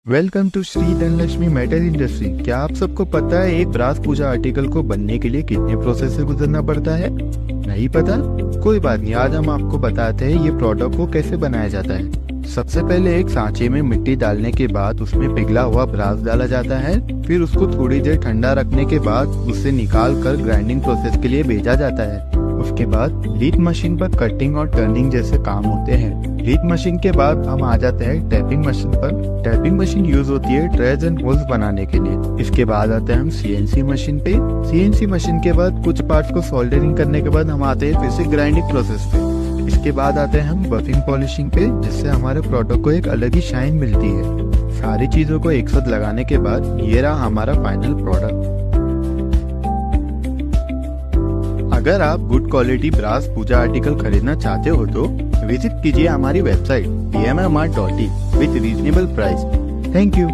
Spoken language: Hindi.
Welcome to Shri Dhanlakshmi metal industry. क्या आप सबको पता है एक ब्रास पूजा आर्टिकल को बनने के लिए कितने प्रोसेस से गुजरना पड़ता है? नहीं पता? कोई बात नहीं, आज हम आपको बताते हैं ये प्रोडक्ट को कैसे बनाया जाता है। सबसे पहले एक सांचे में मिट्टी डालने के बाद उसमें पिघला हुआ ब्रास डाला जाता है। फिर उसको थोड़ी देर ठंडा रखने के बाद उससे निकाल कर ग्राइंडिंग प्रोसेस के लिए भेजा जाता है। उसके बाद लीड मशीन पर कटिंग और टर्निंग जैसे काम होते हैं। लीड मशीन के बाद हम आ जाते हैं टैपिंग मशीन पर। टैपिंग मशीन यूज होती है ट्रेज एंड होल्स बनाने के लिए। इसके बाद आते हैं हम सीएनसी मशीन पे। सीएनसी मशीन के बाद कुछ पार्ट्स को सोल्डरिंग करने के बाद हम आते हैं फिर से ग्राइंडिंग प्रोसेस पे। इसके बाद आते हैं हम बफिंग पॉलिशिंग पे, जिससे हमारे प्रोडक्ट को एक अलग ही शाइन मिलती है। सारी चीजों को एक साथ लगाने के बाद ये रहा हमारा फाइनल प्रोडक्ट। अगर आप गुड क्वालिटी ब्रास पूजा आर्टिकल खरीदना चाहते हो तो विजिट कीजिए हमारी website dmrmart.in with reasonable price. Thank you.